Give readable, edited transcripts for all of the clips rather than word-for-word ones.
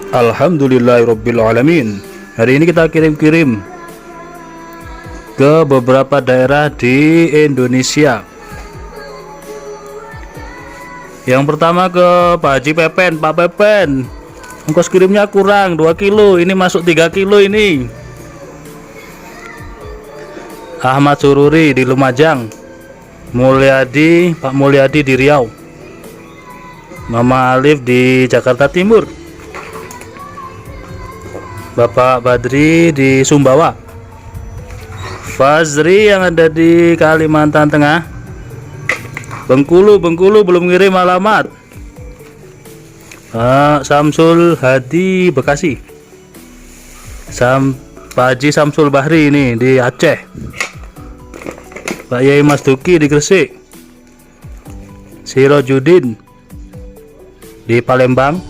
Alhamdulillahirabbil alamin. Hari ini kita kirim-kirim ke beberapa daerah di Indonesia. Yang pertama ke Pak Haji Pepen. Pak Pepen, ongkos kirimnya kurang 2 kilo, ini masuk 3 kilo ini. Ahmad Sururi di Lumajang, Pak Mulyadi di Riau, Mama Alif di Jakarta Timur, Bapak Badri di Sumbawa, Fazri yang ada di Kalimantan Tengah, Bengkulu belum ngirim alamat, Samsul Hadi Bekasi, Pak Haji Samsul Bahri ini di Aceh, Pak Yai Mas Duki di Gresik, Sirojudin di Palembang,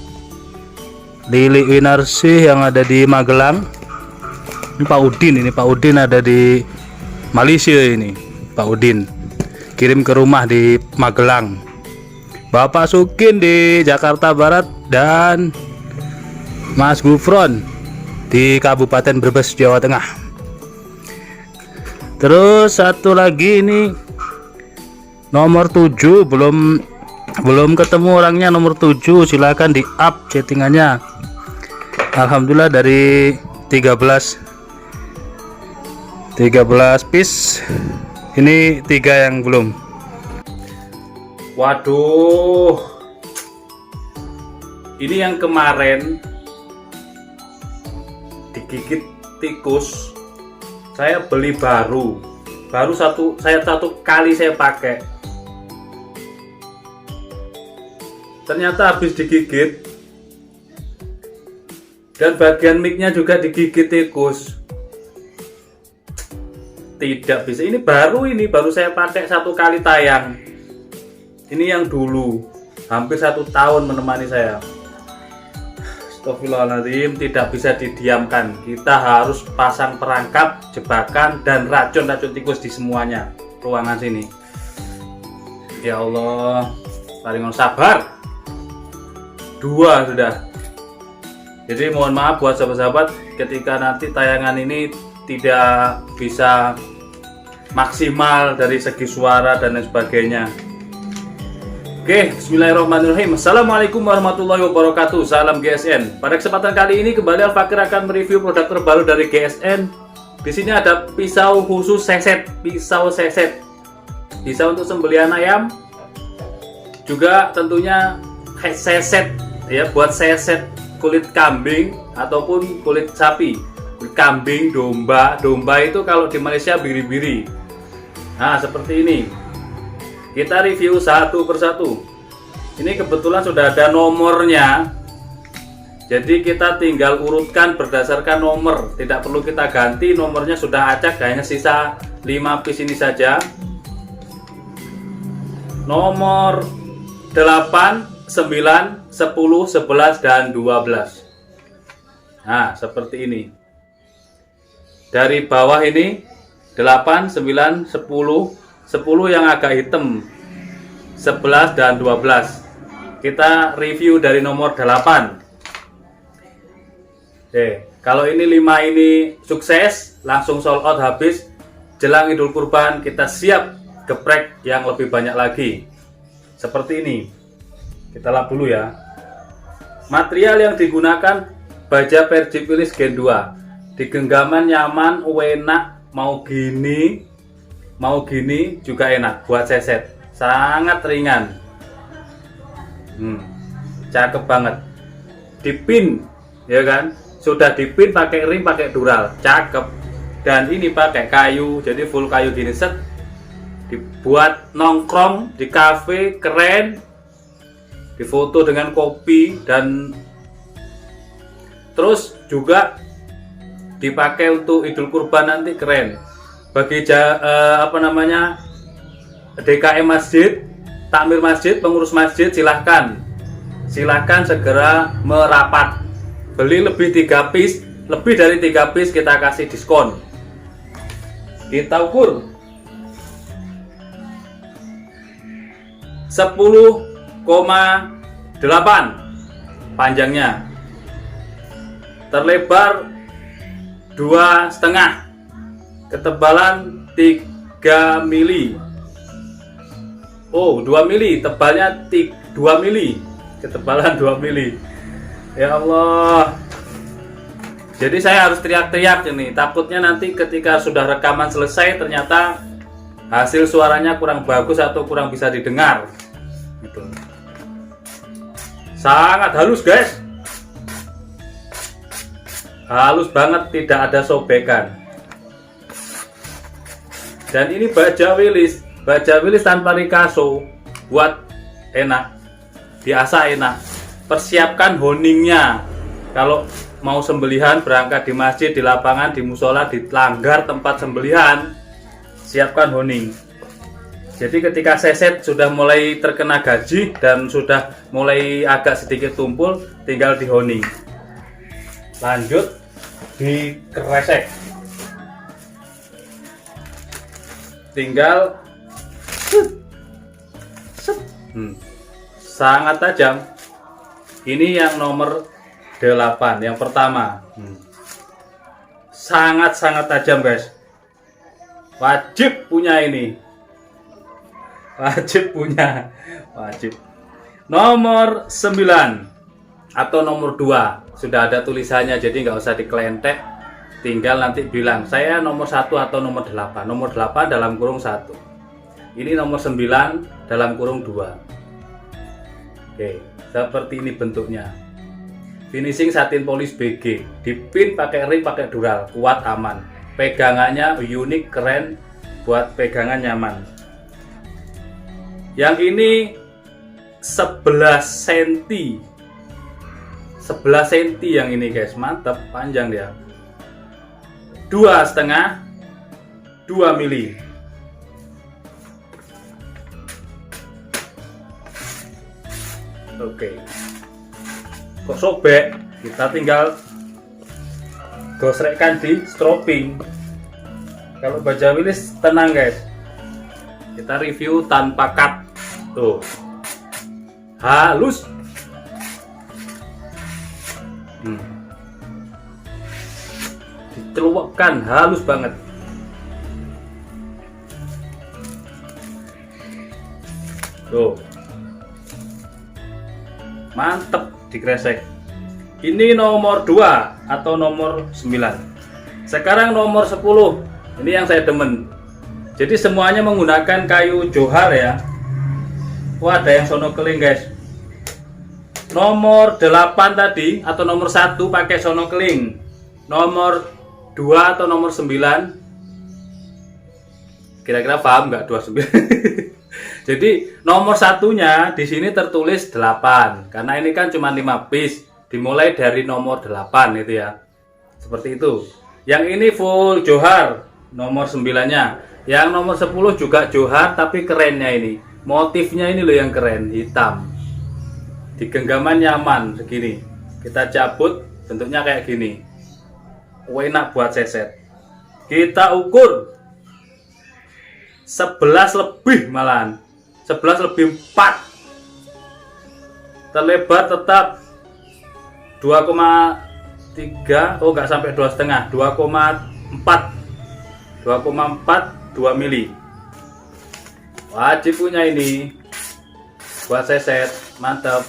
Lili Winarsih yang ada di Magelang. Ini Pak Udin ada di Malaysia ini. Pak Udin kirim ke rumah di Magelang. Bapak Sukin di Jakarta Barat dan Mas Gufron di Kabupaten Brebes, Jawa Tengah. Terus satu lagi ini nomor 7 belum ketemu orangnya. Nomor 7 silakan di up chattingannya. Alhamdulillah dari 13 piece ini 3 yang belum. Waduh, ini yang kemarin digigit tikus, saya beli baru satu kali saya pakai, ternyata habis digigit dan bagian micnya juga digigit tikus. Tidak bisa, ini baru saya pakai 1 kali tayang. Ini yang dulu hampir 1 tahun menemani saya. Astagfirullahaladzim, tidak bisa didiamkan. Kita harus pasang perangkap, jebakan, dan racun tikus di semuanya ruangan sini. Ya Allah, paling sabar. 2 sudah. Jadi mohon maaf buat sahabat-sahabat ketika nanti tayangan ini tidak bisa maksimal dari segi suara dan lain sebagainya. Oke, bismillahirrahmanirrahim. Assalamualaikum warahmatullahi wabarakatuh. Salam GSN. Pada kesempatan kali ini kembali Al-Fakir akan mereview produk terbaru dari GSN. Di sini ada pisau khusus seset, pisau untuk sembelihan ayam. Juga tentunya seset ya, buat seset kulit kambing ataupun kulit sapi. Kulit kambing, domba itu kalau di Malaysia biri-biri. Nah, seperti ini. Kita review satu persatu. Ini kebetulan sudah ada nomornya. Jadi kita tinggal urutkan berdasarkan nomor. Tidak perlu kita ganti, nomornya sudah acak, hanya sisa 5 piece ini saja. Nomor 8, 9, 10, 11, dan 12. Nah, seperti ini. Dari bawah ini 8, 9, 10 yang agak hitam, 11 dan 12. Kita review dari nomor 8. Kalau ini 5 ini sukses, langsung sold out habis. Jelang Idul Kurban kita siap geprek yang lebih banyak lagi. Seperti ini. Kita lap dulu ya. Material yang digunakan baja Persepolis Gen 2. Di genggaman nyaman, enak, mau gini juga enak buat seset. Sangat ringan. Cakep banget. Dipin, ya kan? Sudah dipin pakai ring, pakai dural, cakep. Dan ini pakai kayu, jadi full kayu gini set. Dibuat nongkrong di cafe, keren. Difoto dengan kopi dan terus juga dipakai untuk Idul Kurban nanti, keren. Bagi DKM masjid, takmir masjid, pengurus masjid, silahkan segera merapat. Beli lebih dari 3 piece kita kasih diskon. Kita ukur 10,8 panjangnya, terlebar 2,5, ketebalan 3 mili. Oh, 2 mili, tebalnya 2 mili, ketebalan 2 mili. Ya Allah. Jadi saya harus teriak-teriak ini, takutnya nanti ketika sudah rekaman selesai ternyata hasil suaranya kurang bagus atau kurang bisa didengar. Gitu. Sangat halus guys, halus banget, tidak ada sobekan. Dan ini baja wilis tanpa rikaso, buat enak, diasah enak. Persiapkan honingnya. Kalau mau sembelihan, berangkat di masjid, di lapangan, di musola, di langgar tempat sembelihan, siapkan honing. Jadi ketika seset sudah mulai terkena gaji dan sudah mulai agak sedikit tumpul, tinggal di honing. Lanjut di kresek. Tinggal sangat tajam. Ini yang nomor 8, yang pertama. Sangat-sangat tajam guys. Wajib punya ini. Wajib punya. Wajib. Nomor 9 atau nomor 2. Sudah ada tulisannya, jadi nggak usah dikelentek. Tinggal nanti bilang, saya nomor 1 atau nomor 8. Nomor 8 dalam kurung 1. Ini nomor 9 dalam kurung 2. Oke, seperti ini bentuknya. Finishing satin polis BG, dipin pakai ring, pakai dural, kuat aman. Pegangannya unik, keren, buat pegangan nyaman. Yang ini 11 cm. 11 cm yang ini guys, mantap, panjang dia. 2,5, 2 mili. Oke. Kok sobek? Kita tinggal gosrekkan di stropping. Kalau baja wilis tenang guys. Kita review tanpa cut. Tuh. Halus. Dicelupkan halus banget. Tuh. Mantep dikresek. Ini nomor 2 atau nomor 9. Sekarang nomor 10. Ini yang saya demen. Jadi semuanya menggunakan kayu johar ya. Wah, ada yang sono keling guys. Nomor 8 tadi atau nomor 1 pakai sono keling. Nomor 2 atau nomor 9. Kira-kira paham nggak 29? Jadi nomor satunya di sini tertulis 8 karena ini kan cuma 5 piece, dimulai dari nomor 8 itu ya. Seperti itu. Yang ini full johar, nomor 9-nya. Yang nomor 10 juga johar tapi kerennya ini. Motifnya ini loh yang keren, hitam. Di genggaman nyaman segini. Kita cabut bentuknya kayak gini. Enak buat seset. Kita ukur 11 lebih malahan. 11 lebih 4. Terlebar tetap 2,3. Oh nggak sampai 2,5. 2,4. 2,4 2 mili. Wajib punya ini buat seset. Mantap.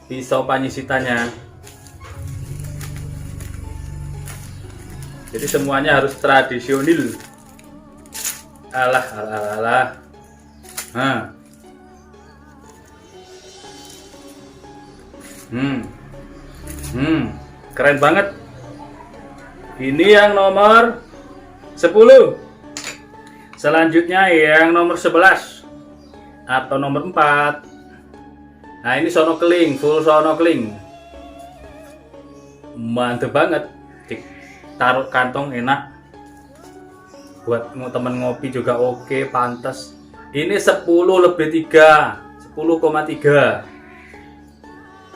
Pisau panyisitannya. Jadi semuanya harus tradisional. Alah. Keren banget. Ini yang nomor 10. Selanjutnya yang nomor 11 atau nomor 4. Nah, ini sono keling, full sono keling. Mantep banget. Taruh kantong enak. Buat temen ngopi juga oke, pantas. Ini 10 lebih 3, 10,3.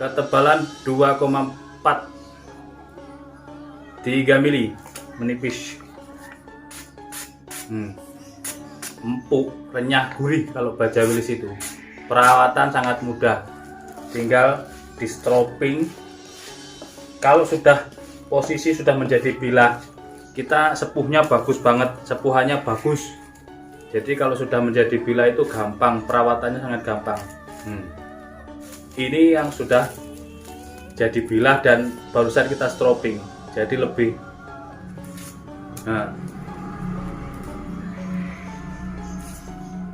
Ketebalan 2,4. 3 mili, menipis. Empuk, renyah, gurih kalau baja wilis itu. Perawatan sangat mudah. Tinggal di stropping Kalau sudah posisi sudah menjadi bilah, kita sepuhnya bagus banget, sepuhannya bagus. Jadi kalau sudah menjadi bilah itu gampang, perawatannya sangat gampang. Ini yang sudah jadi bilah dan barusan kita stropping, jadi lebih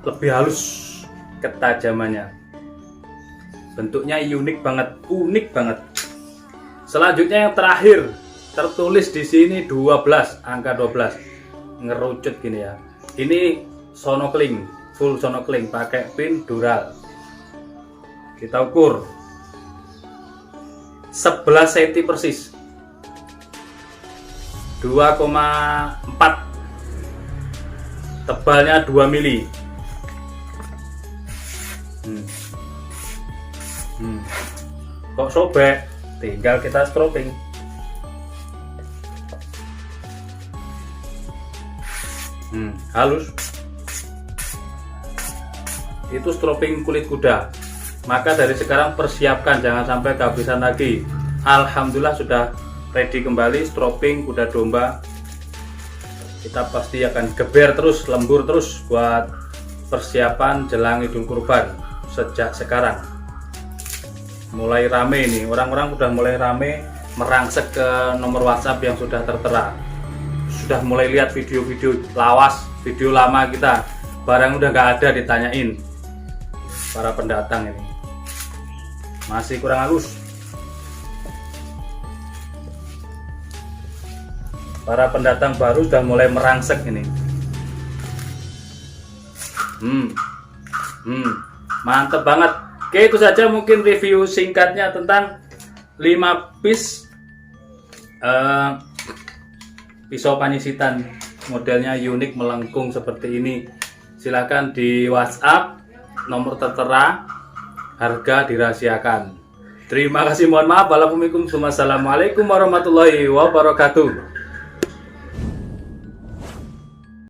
lebih halus ketajamannya. Bentuknya unik banget. Selanjutnya yang terakhir, tertulis di sini 12, angka 12. Ngerucut gini ya. Ini sonokling, full sonokling pakai pin dural. Kita ukur 11 cm persis. 2,4. Tebalnya 2 mili. Kok sobek? Tinggal kita stropping. Halus. Itu stropping kulit kuda. Maka dari sekarang persiapkan, jangan sampai kehabisan lagi. Alhamdulillah sudah ready kembali stropping kuda domba. Kita pasti akan geber terus, lembur terus buat persiapan jelang Idul Kurban. Sejak sekarang mulai rame nih, orang-orang sudah mulai rame merangsek ke nomor WhatsApp yang sudah tertera. Sudah mulai lihat video-video lawas, video lama kita, barang udah nggak ada, ditanyain para pendatang ini masih kurang halus. Para pendatang baru sudah mulai merangsek ini. Mantep banget. Oke, itu saja mungkin review singkatnya tentang 5 piece pisau panyisitan. Modelnya unik, melengkung seperti ini. Silahkan di WhatsApp, nomor tertera, harga dirahasiakan. Terima kasih, mohon maaf. Assalamualaikum warahmatullahi wabarakatuh.